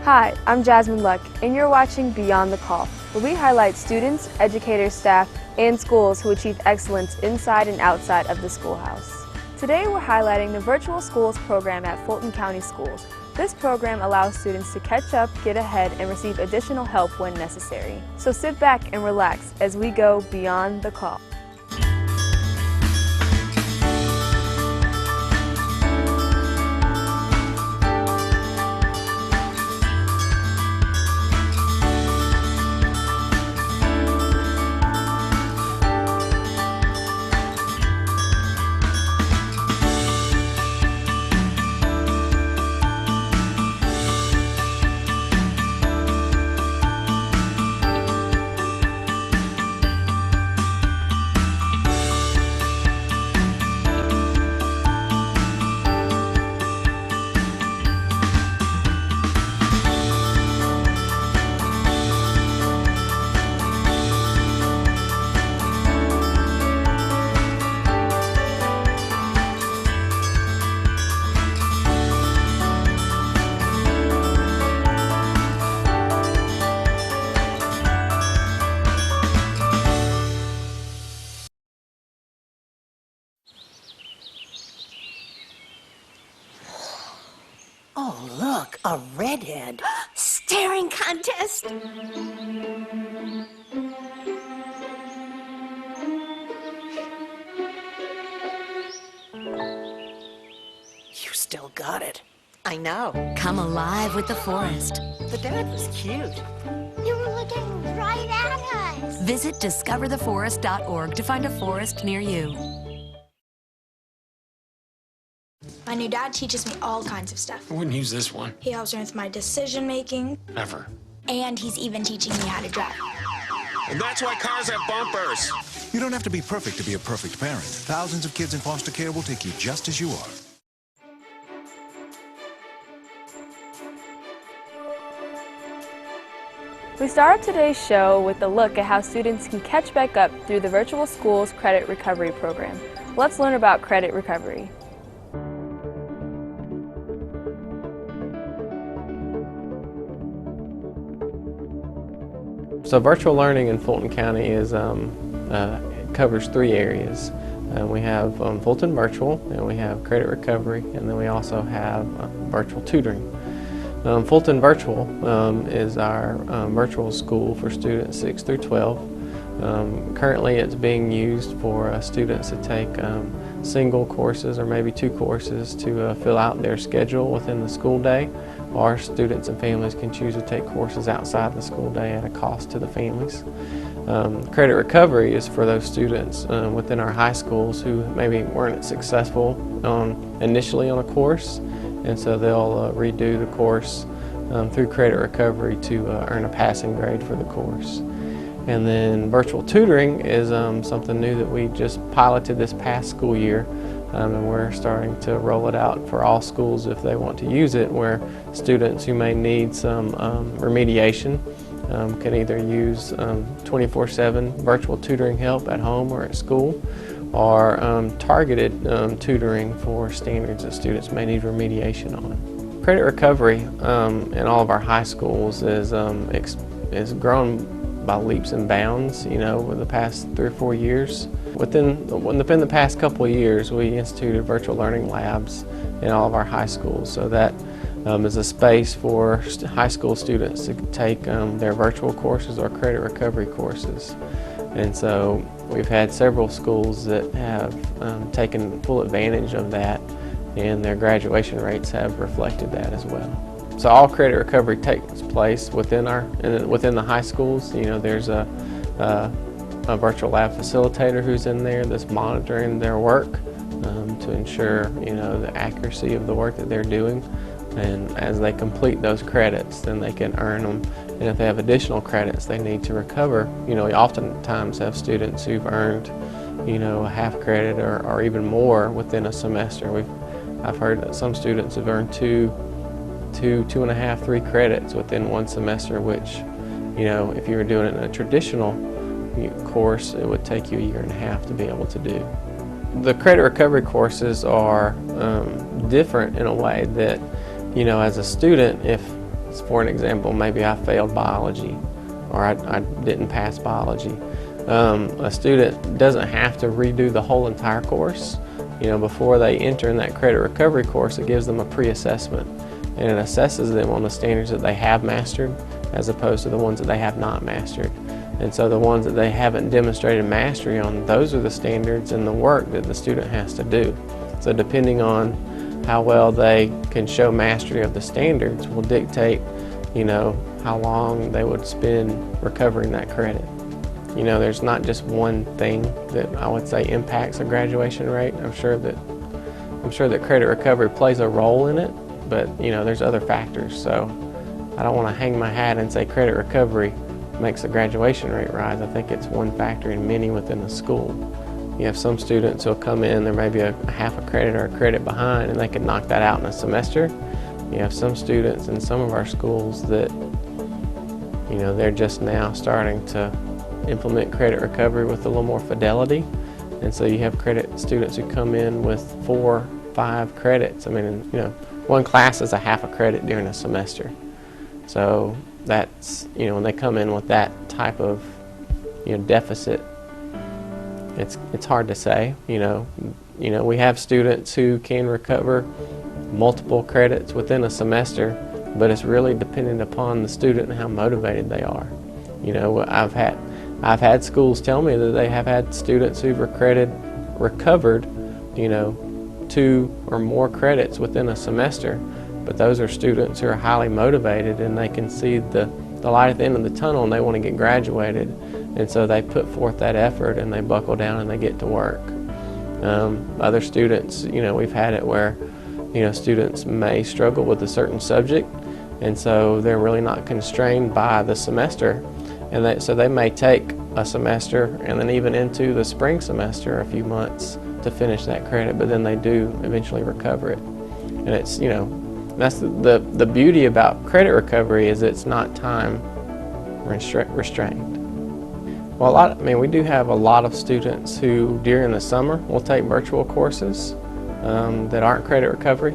Hi, I'm Jasmine Luck, and you're watching Beyond the Call, where we highlight students, educators, staff, and schools who achieve excellence inside and outside of the schoolhouse. Today we're highlighting the Virtual Schools program at Fulton County Schools. This program allows students to catch up, get ahead, and receive additional help when necessary. So sit back and relax as we go beyond the call. Oh, look, a redhead. Staring contest. You still got it. I know. Come alive with the forest. The dad was cute. You were looking right at us. Visit discovertheforest.org to find a forest near you. My new dad teaches me all kinds of stuff. I wouldn't use this one. He helps me with my decision making. Ever. And he's even teaching me how to drive. And that's why cars have bumpers. You don't have to be perfect to be a perfect parent. Thousands of kids in foster care will take you just as you are. We start today's show with a look at how students can catch back up through the Virtual Schools Credit Recovery Program. Let's learn about credit recovery. So virtual learning in Fulton County covers three areas. We have Fulton Virtual, and we have credit recovery, and then we also have virtual tutoring. Fulton Virtual is our virtual school for students 6 through 12. Currently it's being used for students to take single courses or maybe two courses to fill out their schedule within the school day. Or students and families can choose to take courses outside the school day at a cost to the families. Credit recovery is for those students within our high schools who maybe weren't successful initially on a course, and so they'll redo the course through credit recovery to earn a passing grade for the course. And then virtual tutoring is something new that we just piloted this past school year. And we're starting to roll it out for all schools if they want to use it, where students who may need some remediation can either use 24/7 virtual tutoring help at home or at school, or targeted tutoring for standards that students may need remediation on. Credit recovery in all of our high schools is grown by leaps and bounds, over the past 3 or 4 years. Within the past couple of years, we instituted virtual learning labs in all of our high schools. So that is a space for high school students to take their virtual courses or credit recovery courses. And so we've had several schools that have taken full advantage of that, and their graduation rates have reflected that as well. So all credit recovery takes place within the high schools. There's a virtual lab facilitator who's in there that's monitoring their work to ensure the accuracy of the work that they're doing. And as they complete those credits, then they can earn them. And if they have additional credits they need to recover, we oftentimes have students who've earned a half credit or even more within a semester. I've heard that some students have earned 2.5, 3 credits within one semester, which, if you were doing it in a traditional course, it would take you 1.5 years to be able to do. The credit recovery courses are different in a way that, as a student, if For an example, maybe I failed biology or I didn't pass biology. A student doesn't have to redo the whole entire course. Before they enter in that credit recovery course, it gives them a pre-assessment, and it assesses them on the standards that they have mastered as opposed to the ones that they have not mastered. And so the ones that they haven't demonstrated mastery on, those are the standards and the work that the student has to do. So depending on how well they can show mastery of the standards will dictate, how long they would spend recovering that credit. There's not just one thing that I would say impacts a graduation rate. I'm sure that credit recovery plays a role in it, but there's other factors. So I don't want to hang my hat and say credit recovery makes the graduation rate rise. I think it's one factor in many within the school. You have some students who'll come in, they're maybe a half a credit or a credit behind, and they can knock that out in a semester. You have some students in some of our schools that, they're just now starting to implement credit recovery with a little more fidelity. And so you have credit students who come in with 4, 5 credits. I mean, one class is a half a credit during a semester. So that's, when they come in with that type of, deficit, it's hard to say. We have students who can recover multiple credits within a semester, but it's really dependent upon the student and how motivated they are. I've had schools tell me that they have had students who've recovered, 2 or more credits within a semester, but those are students who are highly motivated and they can see the light at the end of the tunnel and they want to get graduated, and so they put forth that effort and they buckle down and they get to work. Other students, we've had it where, students may struggle with a certain subject, and so they're really not constrained by the semester. And so they may take a semester and then even into the spring semester a few months to finish that credit, but then they do eventually recover it. And it's, that's the beauty about credit recovery is it's not time restrained. Well, we do have a lot of students who during the summer will take virtual courses that aren't credit recovery.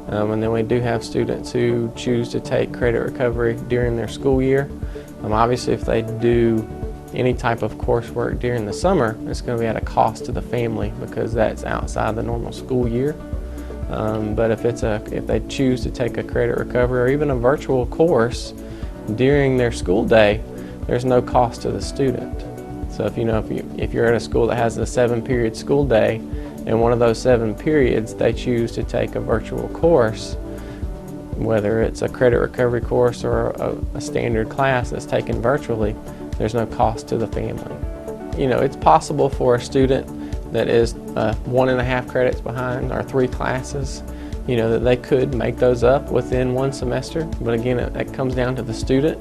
And then we do have students who choose to take credit recovery during their school year. Obviously, if they do any type of coursework during the summer, it's going to be at a cost to the family because that's outside the normal school year. But if they choose to take a credit recovery or even a virtual course during their school day, there's no cost to the student. So if you're at a school that has a 7-period school day, and one of those 7 periods they choose to take a virtual course, whether it's a credit recovery course or a standard class that's taken virtually, there's no cost to the family. It's possible for a student that is 1.5 credits behind or 3 classes, that they could make those up within one semester. But again, it comes down to the student,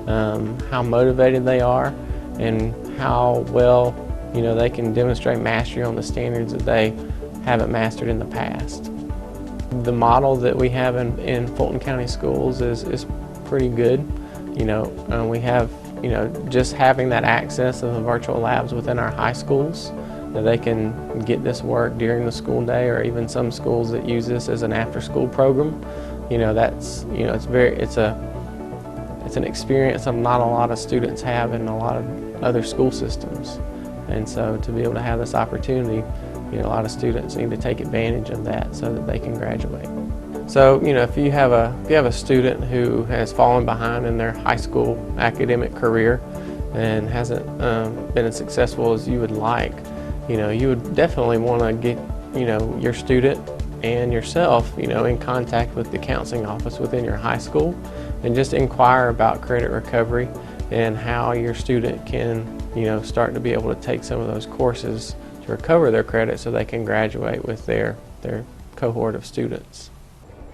how motivated they are, and how well they can demonstrate mastery on the standards that they haven't mastered in the past. The model that we have in Fulton County schools is pretty good. We have, just having that access of the virtual labs within our high schools, that they can get this work during the school day, or even some schools that use this as an after-school program. It's an experience that not a lot of students have in a lot of other school systems. And so to be able to have this opportunity, a lot of students need to take advantage of that so that they can graduate. So, if you have a student who has fallen behind in their high school academic career and hasn't been as successful as you would like, you would definitely want to get, your student and yourself, in contact with the counseling office within your high school and just inquire about credit recovery and how your student can, start to be able to take some of those courses to recover their credit so they can graduate with their cohort of students.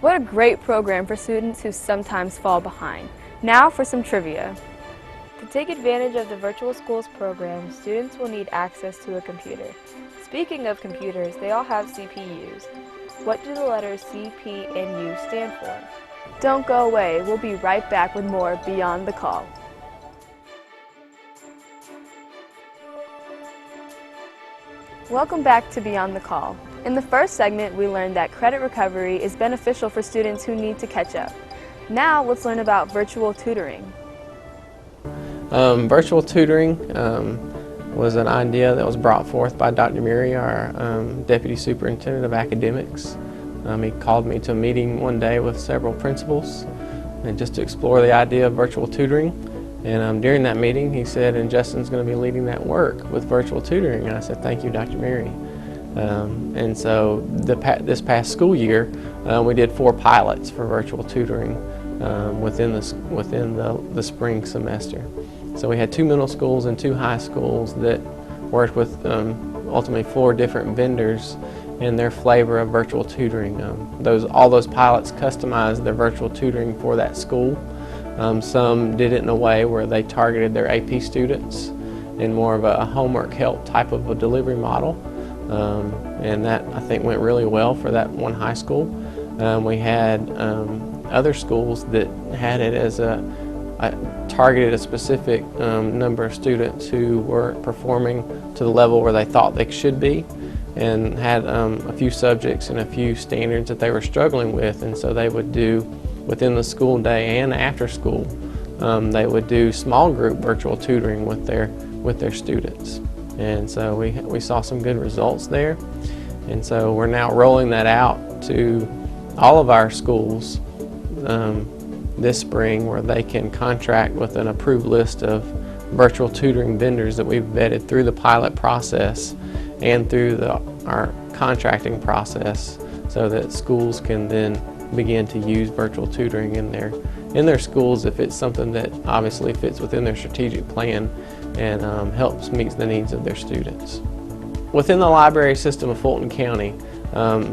What a great program for students who sometimes fall behind. Now for some trivia. To take advantage of the Virtual Schools program, students will need access to a computer. Speaking of computers, they all have CPUs. What do the letters C, P, and U stand for? Don't go away. We'll be right back with more Beyond the Call. Welcome back to Beyond the Call. In the first segment, we learned that credit recovery is beneficial for students who need to catch up. Now let's learn about virtual tutoring. Virtual tutoring was an idea that was brought forth by Dr. Murray, our Deputy Superintendent of Academics. He called me to a meeting one day with several principals and just to explore the idea of virtual tutoring. And during that meeting he said, and Justin's going to be leading that work with virtual tutoring. And I said, thank you, Dr. Murray. And so this past school year we did 4 pilots for virtual tutoring within the spring semester. So we had 2 middle schools and 2 high schools that worked with ultimately 4 different vendors in their flavor of virtual tutoring. All those pilots customized their virtual tutoring for that school. Some did it in a way where they targeted their AP students in more of a homework help type of a delivery model. And that, I think, went really well for that one high school. We had other schools that had it as targeted a specific number of students who were performing to the level where they thought they should be, and had a few subjects and a few standards that they were struggling with. And so they would do, within the school day and after school, they would do small group virtual tutoring with their students. And so we saw some good results there. And so we're now rolling that out to all of our schools this spring, where they can contract with an approved list of virtual tutoring vendors that we've vetted through the pilot process and through our contracting process, so that schools can then begin to use virtual tutoring in their schools if it's something that obviously fits within their strategic plan and helps meet the needs of their students. Within the library system of Fulton County,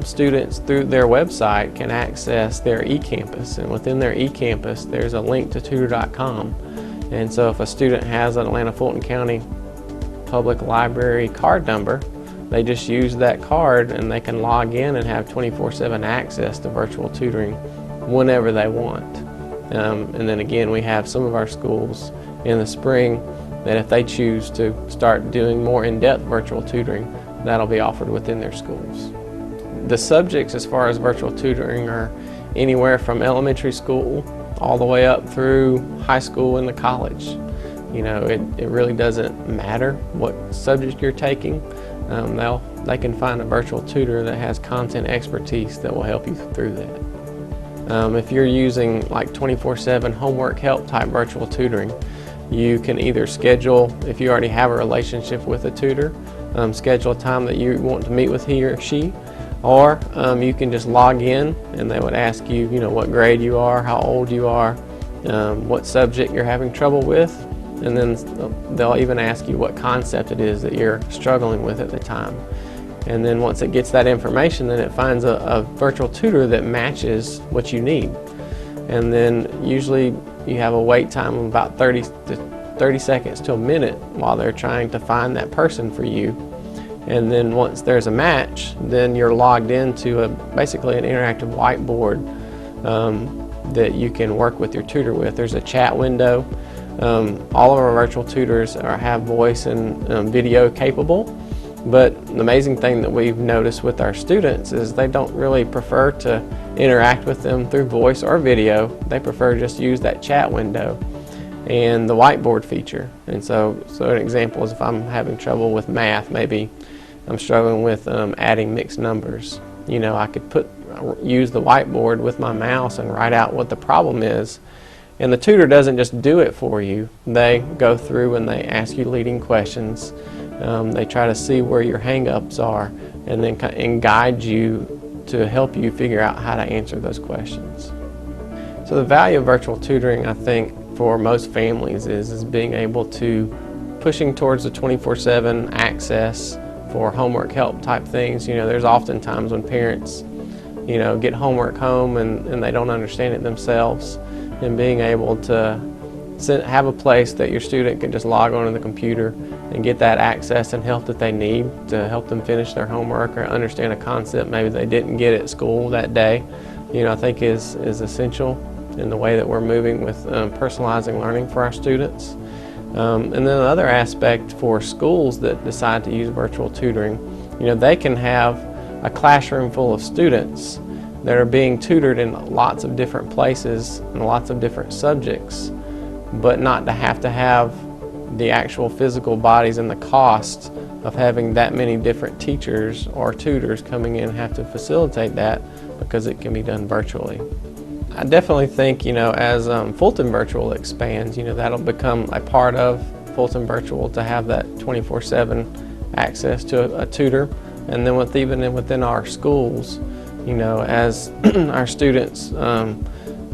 students through their website can access their eCampus, and within their eCampus there's a link to tutor.com. And so if a student has an Atlanta Fulton County Public Library card number, they just use that card and they can log in and have 24/7 access to virtual tutoring whenever they want. And then again, we have some of our schools in the spring that if they choose to start doing more in-depth virtual tutoring, that'll be offered within their schools. The subjects as far as virtual tutoring are anywhere from elementary school all the way up through high school and the college. You know, it really doesn't matter what subject you're taking. They can find a virtual tutor that has content expertise that will help you through that. If you're using like 24/7 homework help type virtual tutoring, you can either schedule, if you already have a relationship with a tutor, schedule a time that you want to meet with he or she, or you can just log in and they would ask you, what grade you are, how old you are, what subject you're having trouble with, and then they'll even ask you what concept it is that you're struggling with at the time. And then once it gets that information, then it finds a virtual tutor that matches what you need. And then usually you have a wait time of about 30 seconds to a minute while they're trying to find that person for you. And then once there's a match, then you're logged into basically an interactive whiteboard that you can work with your tutor with. There's a chat window. All of our virtual tutors have voice and video capable, but the amazing thing that we've noticed with our students is they don't really prefer to interact with them through voice or video. They prefer just use that chat window and the whiteboard feature. And so an example is if I'm having trouble with math, maybe I'm struggling with adding mixed numbers. I could use the whiteboard with my mouse and write out what the problem is. And the tutor doesn't just do it for you. They go through and they ask you leading questions. They try to see where your hang-ups are and then guide you to help you figure out how to answer those questions. So the value of virtual tutoring, I think, for most families is being able to pushing towards the 24/7 access for homework help type things. There's often times when parents, get homework home and they don't understand it themselves, and being able to have a place that your student can just log on to the computer and get that access and help that they need to help them finish their homework or understand a concept maybe they didn't get at school that day, I think is essential in the way that we're moving with personalizing learning for our students. And then another aspect for schools that decide to use virtual tutoring, they can have a classroom full of students that are being tutored in lots of different places and lots of different subjects, but not to have the actual physical bodies and the cost of having that many different teachers or tutors coming in and have to facilitate that, because it can be done virtually. I definitely think, as Fulton Virtual expands, that'll become a part of Fulton Virtual to have that 24/7 access to a tutor. And then even within our schools, as our students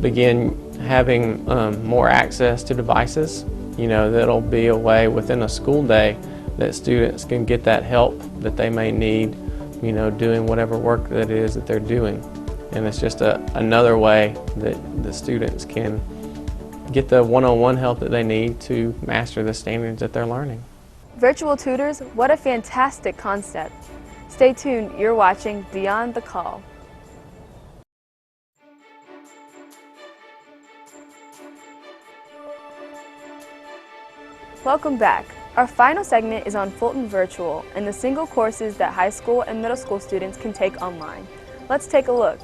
begin having more access to devices, that'll be a way within a school day that students can get that help that they may need, doing whatever work that it is that they're doing. And it's just another way that the students can get the one-on-one help that they need to master the standards that they're learning. Virtual tutors, what a fantastic concept. Stay tuned, you're watching Beyond the Call. Welcome back. Our final segment is on Fulton Virtual and the single courses that high school and middle school students can take online. Let's take a look.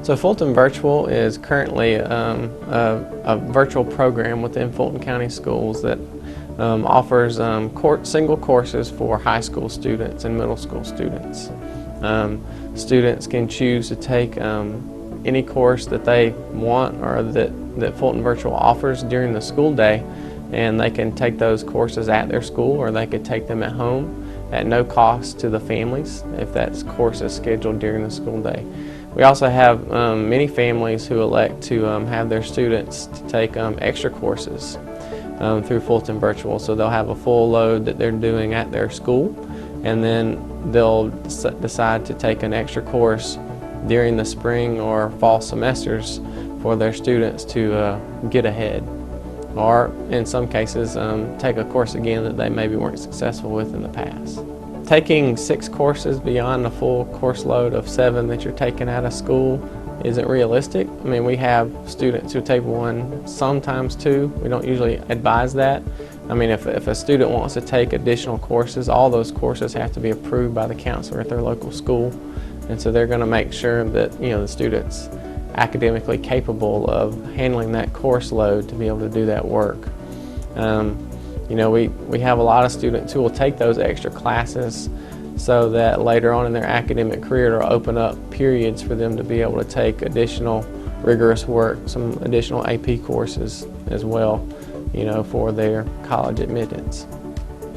So Fulton Virtual is currently a virtual program within Fulton County Schools that offers single courses for high school students and middle school students. Students can choose to take any course that they want or that Fulton Virtual offers during the school day, and they can take those courses at their school, or they could take them at home at no cost to the families if that course is scheduled during the school day. We also have many families who elect to have their students to take extra courses through Fulton Virtual. So they'll have a full load that they're doing at their school, and then they'll decide to take an extra course during the spring or fall semesters for their students to get ahead, or in some cases take a course again that they maybe weren't successful with in the past. Taking 6 courses beyond the full course load of 7 that you're taking out of school isn't realistic. I mean, we have students who take 1, sometimes 2. We don't usually advise that. I mean, if a student wants to take additional courses, all those courses have to be approved by the counselor at their local school. And so they're going to make sure that the student's academically capable of handling that course load to be able to do that work. We have a lot of students who will take those extra classes so that later on in their academic career it'll open up periods for them to be able to take additional rigorous work, some additional AP courses as well, for their college admittance.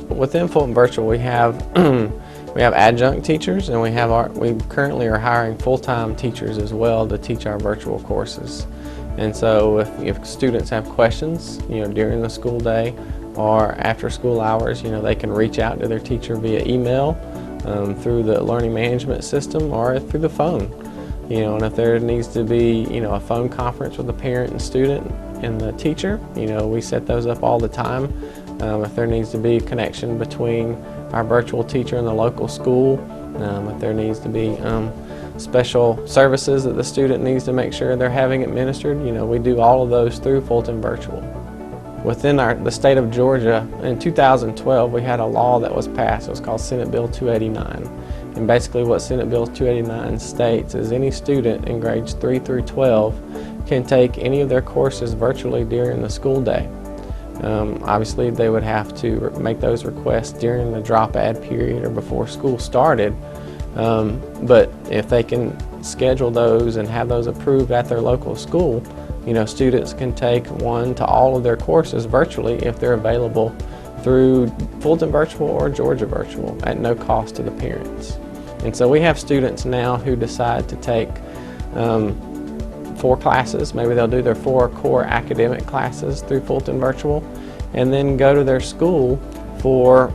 Within Fulton Virtual we have adjunct teachers, and we currently are hiring full-time teachers as well to teach our virtual courses. And so if students have questions, during the school day or after school hours, they can reach out to their teacher via email, through the learning management system, or through the phone. And if there needs to be, a phone conference with the parent and student and the teacher, we set those up all the time. If there needs to be a connection between our virtual teacher and the local school, if there needs to be special services that the student needs to make sure they're having administered, we do all of those through Fulton Virtual. Within the state of Georgia, in 2012, we had a law that was passed. It was called Senate Bill 289. And basically what Senate Bill 289 states is any student in grades 3 through 12 can take any of their courses virtually during the school day. Obviously, they would have to make those requests during the drop-add period or before school started. But if they can schedule those and have those approved at their local school, students can take 1 to all of their courses virtually if they're available through Fulton Virtual or Georgia Virtual at no cost to the parents. And so we have students now who decide to take 4 classes. Maybe they'll do their 4 core academic classes through Fulton Virtual, and then go to their school for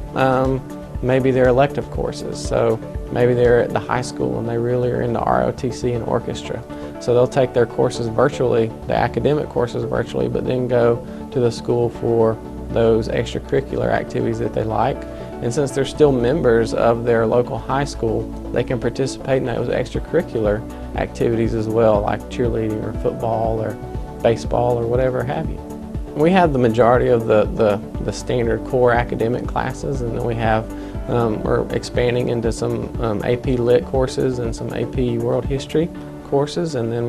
maybe their elective courses. So maybe they're at the high school and they really are into ROTC and orchestra. So they'll take their courses virtually, the academic courses virtually, but then go to the school for those extracurricular activities that they like. And since they're still members of their local high school, they can participate in those extracurricular activities as well, like cheerleading or football or baseball or whatever have you. We have the majority of the standard core academic classes, and then we have, we're expanding into some AP Lit courses and some AP World History courses, and then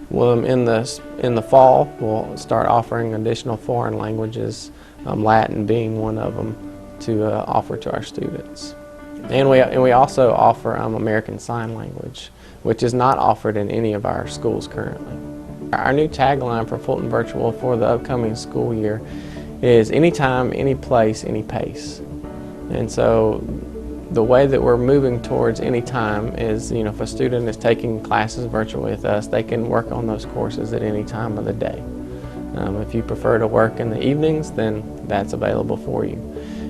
in the fall we'll start offering additional foreign languages, Latin being one of them, to offer to our students. And we also offer American Sign Language, which is not offered in any of our schools currently. Our new tagline for Fulton Virtual for the upcoming school year is anytime, any place, any pace. And so the way that we're moving towards any time is, if a student is taking classes virtually with us, they can work on those courses at any time of the day. If you prefer to work in the evenings, then that's available for you.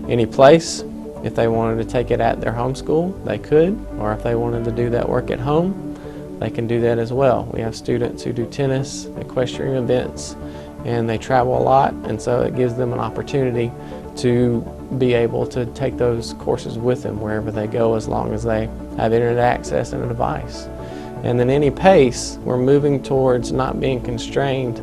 Any place, if they wanted to take it at their home school, they could, or if they wanted to do that work at home, they can do that as well. We have students who do tennis, equestrian events, and they travel a lot, and so it gives them an opportunity to be able to take those courses with them wherever they go, as long as they have internet access and a device. And then any pace, we're moving towards not being constrained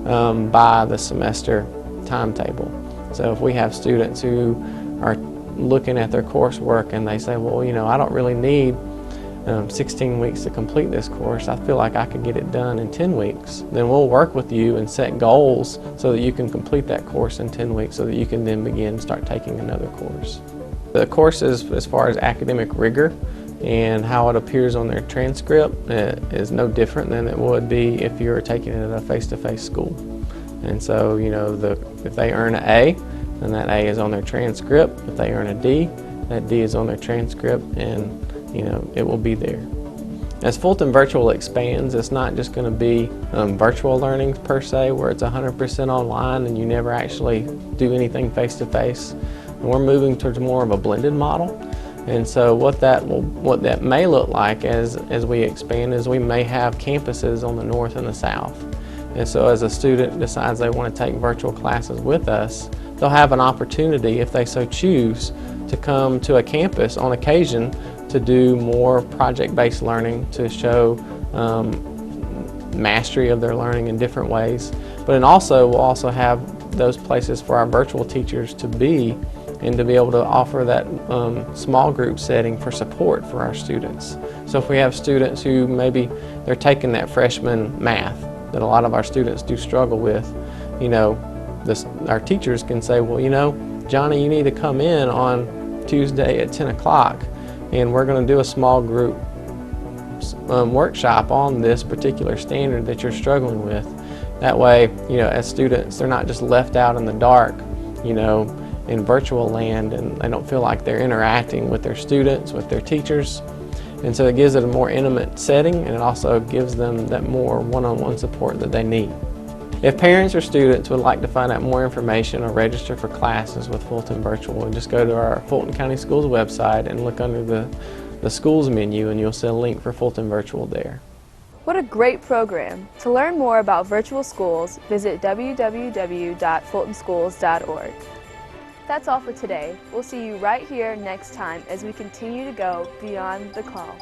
by the semester timetable. So if we have students who are looking at their coursework and they say, well, I don't really need 16 weeks to complete this course, I feel like I could get it done in 10 weeks, then we'll work with you and set goals so that you can complete that course in 10 weeks so that you can then begin start taking another course. The courses, as far as academic rigor and how it appears on their transcript, is no different than it would be if you were taking it at a face-to-face school. And so, if they earn an A, then that A is on their transcript. If they earn a D, that D is on their transcript, and it will be there. As Fulton Virtual expands, it's not just going to be virtual learning per se, where it's 100% online and you never actually do anything face-to-face. We're moving towards more of a blended model. And so what that may look like as we expand is we may have campuses on the north and the south. And so as a student decides they want to take virtual classes with us, they'll have an opportunity, if they so choose, to come to a campus on occasion to do more project-based learning, to show mastery of their learning in different ways. But then also, we'll also have those places for our virtual teachers to be, and to be able to offer that small group setting for support for our students. So if we have students who maybe they're taking that freshman math that a lot of our students do struggle with, our teachers can say, well, Johnny, you need to come in on Tuesday at 10 o'clock and we're going to do a small group workshop on this particular standard that you're struggling with. That way, as students, they're not just left out in the dark, in virtual land, and they don't feel like they're interacting with their students, with their teachers. And so it gives it a more intimate setting, and it also gives them that more one-on-one support that they need. If parents or students would like to find out more information or register for classes with Fulton Virtual, just go to our Fulton County Schools website and look under the schools menu, and you'll see a link for Fulton Virtual there. What a great program! To learn more about virtual schools, visit www.fultonschools.org. That's all for today. We'll see you right here next time as we continue to go beyond the call.